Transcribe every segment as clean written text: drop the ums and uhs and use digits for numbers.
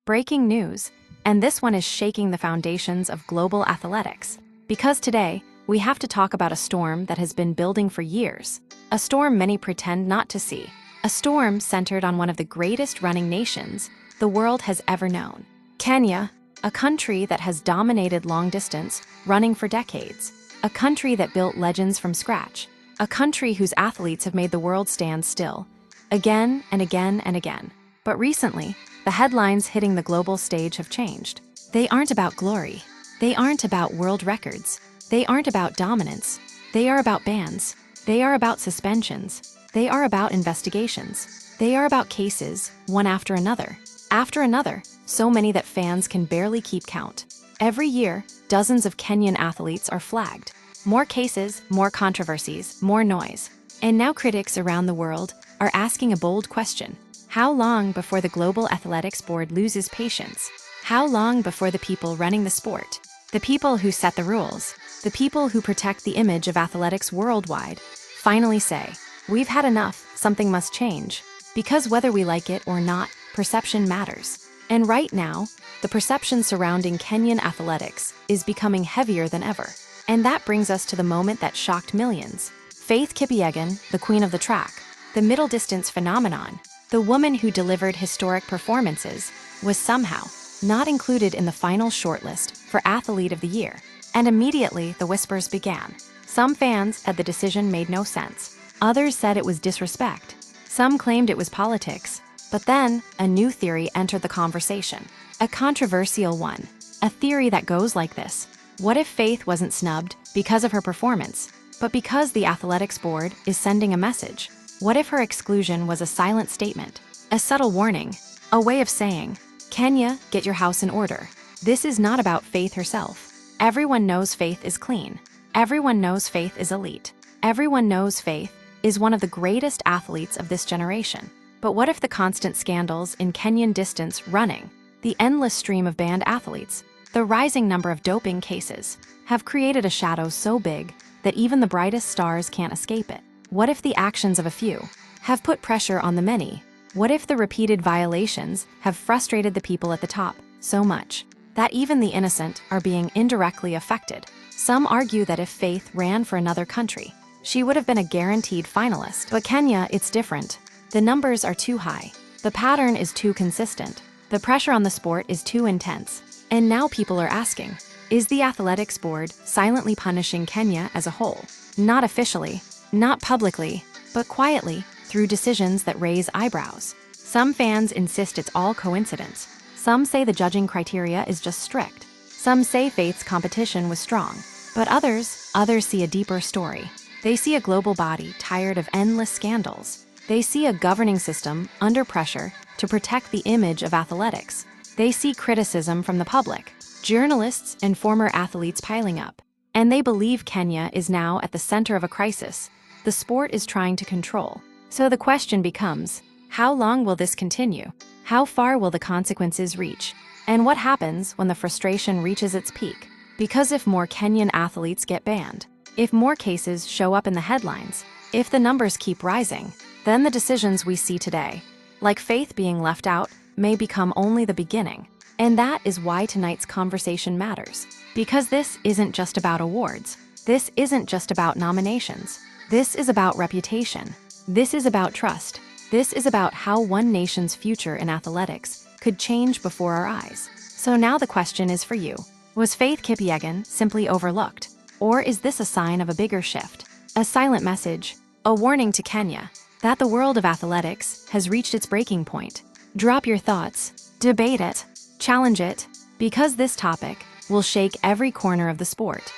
Breaking news, and this one is shaking the foundations of global athletics. Because today, we have to talk about a storm that has been building for years. A storm many pretend not to see. A storm centered on one of the greatest running nations the world has ever known. Kenya, a country that has dominated long distance running for decades. A country that built legends from scratch. A country whose athletes have made the world stand still, again and again and again. But recently, the headlines hitting the global stage have changed. They aren't about glory. They aren't about world records. They aren't about dominance. They are about bans. They are about suspensions. They are about investigations. They are about cases, one after another. After another, so many that fans can barely keep count. Every year, dozens of Kenyan athletes are flagged. More cases, more controversies, more noise. And now critics around the world are asking a bold question. How long before the Global Athletics Board loses patience? How long before the people running the sport, the people who set the rules, the people who protect the image of athletics worldwide, finally say, we've had enough, something must change? Because whether we like it or not, perception matters. And right now, the perception surrounding Kenyan athletics is becoming heavier than ever. And that brings us to the moment that shocked millions. Faith Kipyegon, the queen of the track, the middle distance phenomenon, the woman who delivered historic performances, was somehow not included in the final shortlist for Athlete of the Year. And immediately the whispers began. Some fans said the decision made no sense. Others said it was disrespect. Some claimed it was politics. But then, a new theory entered the conversation. A controversial one. A theory that goes like this. What if Faith wasn't snubbed because of her performance, but because the athletics board is sending a message? What if her exclusion was a silent statement, a subtle warning, a way of saying, Kenya, get your house in order. This is not about Faith herself. Everyone knows Faith is clean. Everyone knows Faith is elite. Everyone knows Faith is one of the greatest athletes of this generation. But what if the constant scandals in Kenyan distance running, the endless stream of banned athletes, the rising number of doping cases, have created a shadow so big that even the brightest stars can't escape it? What if the actions of a few have put pressure on the many? What if the repeated violations have frustrated the people at the top so much that even the innocent are being indirectly affected? Some argue that if Faith ran for another country, she would have been a guaranteed finalist. But Kenya, it's different. The numbers are too high. The pattern is too consistent. The pressure on the sport is too intense. And now people are asking, is the athletics board silently punishing Kenya as a whole? Not officially, not publicly, but quietly, through decisions that raise eyebrows. Some fans insist it's all coincidence. Some say the judging criteria is just strict. Some say Faith's competition was strong. But others see a deeper story. They see a global body tired of endless scandals. They see a governing system under pressure to protect the image of athletics. They see criticism from the public, journalists and former athletes piling up. And they believe Kenya is now at the center of a crisis the sport is trying to control. So the question becomes, how long will this continue? How far will the consequences reach? And what happens when the frustration reaches its peak? Because if more Kenyan athletes get banned, if more cases show up in the headlines, if the numbers keep rising, then the decisions we see today, like Faith being left out, may become only the beginning. And that is why tonight's conversation matters. Because this isn't just about awards. This isn't just about nominations. This is about reputation. This is about trust. This is about how one nation's future in athletics could change before our eyes. So now the question is for you. Was Faith Kipyegon simply overlooked? Or is this a sign of a bigger shift? A silent message, a warning to Kenya, that the world of athletics has reached its breaking point. Drop your thoughts, debate it, challenge it, because this topic will shake every corner of the sport.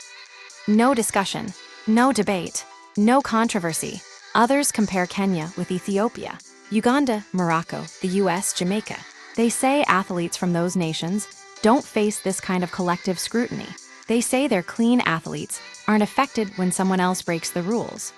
No discussion, no debate, no controversy. Others compare Kenya with Ethiopia, Uganda, Morocco, the US, Jamaica. They say athletes from those nations don't face this kind of collective scrutiny. They say their clean athletes aren't affected when someone else breaks the rules.